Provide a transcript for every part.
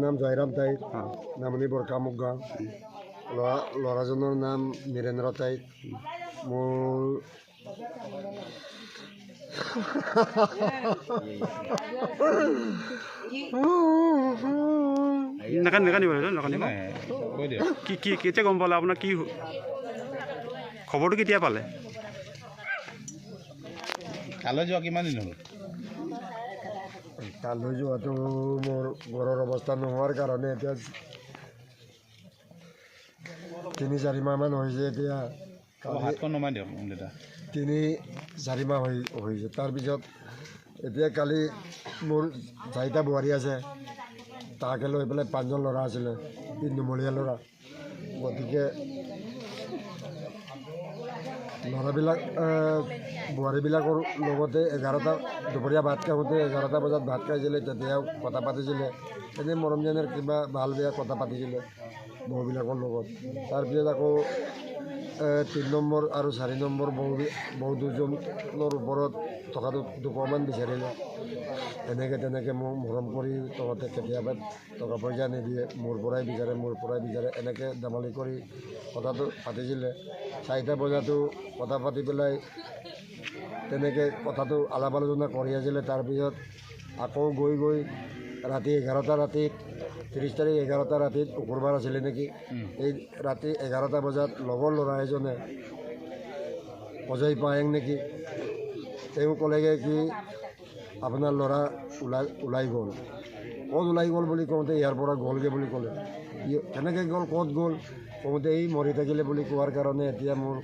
নাম জয়ৰাম তাইত, নামনি বৰকামুখ গাঁও। ল'ৰাজনৰ নাম মীৰেন্দ্ৰ তাইত। মোৰ কেতিয়া গম পালে আপোনাৰ? কি খবৰটো কেতিয়া পালে? তালৈ যোৱা কিমান দিন হ'ল? তালৈ যোৱাটো মোৰ ঘৰৰ অৱস্থা নোহোৱাৰ কাৰণে এতিয়া ৩-৪ মাহমান হৈছে। এতিয়া হাতখন নমাই দিয়ক দেউতা। ৩-৪ মাহ হৈছে। তাৰপিছত এতিয়া কালি মোৰ 4টা বোৱাৰী আছে, তাকে লৈ পেলাই 5জন ল'ৰা আছিলে, 3 নুমলীয়া ল'ৰা। গতিকে ল'ৰাবিলাক বোৱাৰীবিলাকৰ লগতে 11টা দুপৰীয়া ভাত খাওঁতে 11টা বজাত ভাত খাইছিলে, তেতিয়াও কথা পাতিছিলে। এনেই মৰম যেনেৰ কিবা ভাল বেয়া কথা পাতিছিলে বৌবিলাকৰ লগত। তাৰপিছত আকৌ 3 নম্বৰ আৰু 4 নম্বৰ বৌ দুজনৰ ওপৰত টকাটো 200মান বিচাৰিলে। তেনেকৈ মোক মৰম কৰি তহঁতে কেতিয়াবা টকা পইচা নিদিয়ে, মোৰ পৰাই বিচাৰে এনেকৈ ধেমালি কৰি কথাটো পাতিছিলে। 4টা বজাতো কথা পাতি পেলাই তেনেকৈ কথাটো আলাপ আলোচনা কৰি আছিলে। তাৰপিছত আকৌ গৈ ৰাতি 11টা ৰাতিত 30 তাৰিখ 11টা ৰাতিত শুকুৰবাৰ আছিলে নেকি, এই ৰাতি 11টা বজাত লগৰ ল'ৰা এজনে অজয় পায়েং নেকি, তেওঁ ক'লেগৈ কি আপোনাৰ ল'ৰা ওলাই গ'ল। ক'ত ওলাই গ'ল বুলি কওঁতে ইয়াৰ পৰা গ'লগৈ বুলি ক'লে। কেনেকৈ গ'ল, ক'ত গ'ল কওঁতে এই মৰি থাকিলে বুলি কোৱাৰ কাৰণে এতিয়া মোৰ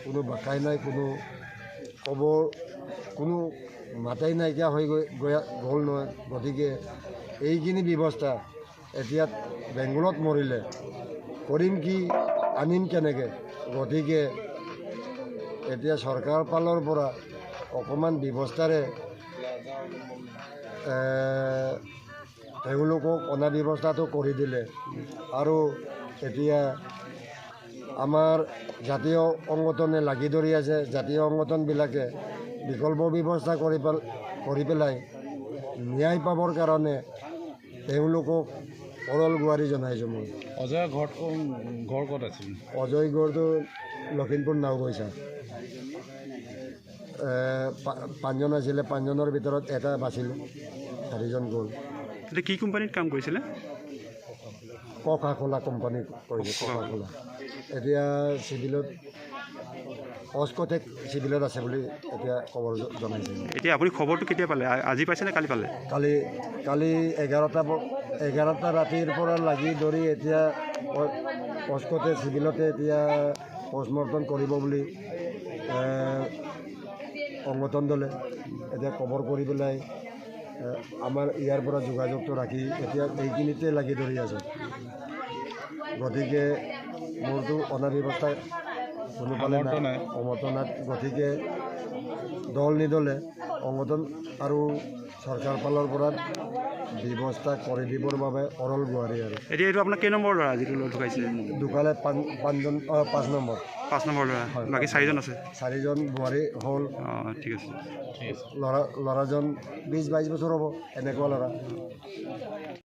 কোনো বাকাই নাই, কোনো মাতাই নাইকিয়া হৈ গ'ল নহয়। গতিকে এইখিনি ব্যৱস্থা এতিয়া বেংগলত মৰিলে কৰিম কি, আনিম কেনেকৈ? গতিকে এতিয়া চৰকাৰ ফালৰ পৰা অকণমান ব্যৱস্থাৰে তেওঁলোকক অনা ব্যৱস্থাটো কৰি দিলে। আৰু এতিয়া আমাৰ জাতীয় সংগঠনে লাগি ধৰি আছে, জাতীয় সংগঠনবিলাকে বিকল্প ব্যৱস্থা কৰি পেলাই ন্যায় পাবৰ কাৰণে তেওঁলোকক অৰল গুৱাৰি জনাইছোঁ মই। অজয়ৰ ঘৰ ক'ত আছিল? অজয় গড়টো লখিমপুৰ নাওবৈচা। 5জন আছিলে, 5জনৰ ভিতৰত এটা বাচিলে, 4জন গ'ল। এতিয়া কি কোম্পানীত কাম কৰিছিলে? কোকা-কোলা কোম্পানী কৰিছে, কোকা-কোলা। এতিয়া চিভিলত অস্কটেক চিভিলত আছে বুলি এতিয়া খবৰ জনাইছে। এতিয়া আপুনি খবৰটো কেতিয়া পালে? আজি পাইছে নে কালি পালে? কালি 11টা ৰাতিৰ পৰা লাগি ধৰি এতিয়া অস্কটে চিভিলতে এতিয়া পষ্টমৰ্টম কৰিব বুলি সংগঠন দলে এতিয়া খবৰ কৰি পেলাই আমাৰ ইয়াৰ পৰা যোগাযোগটো ৰাখি এতিয়া এইখিনিতে লাগি ধৰি আছে। গতিকে মোৰতো অনা ব্যৱস্থা কোনো পালে নাই, সমৰ্থন নাই। গতিকে দল নিদলে সংগঠন আৰু চৰকাৰ ফালৰ পৰা ব্যৱস্থা কৰি দিবৰ বাবে অৰল গুৱাৰি। আৰু এতিয়া এইটো আপোনাৰ কেই নম্বৰ ল'ৰা যিটো ঢুকাইছে? ঢুকালে 5 নম্বৰ। 5 নম্বৰ ল'ৰা, বাকী 4জন আছে? 4জন বোৱাৰী হ'ল। ঠিক আছে। ল'ৰাজন 20-22 বছৰ হ'ব, এনেকুৱা ল'ৰা।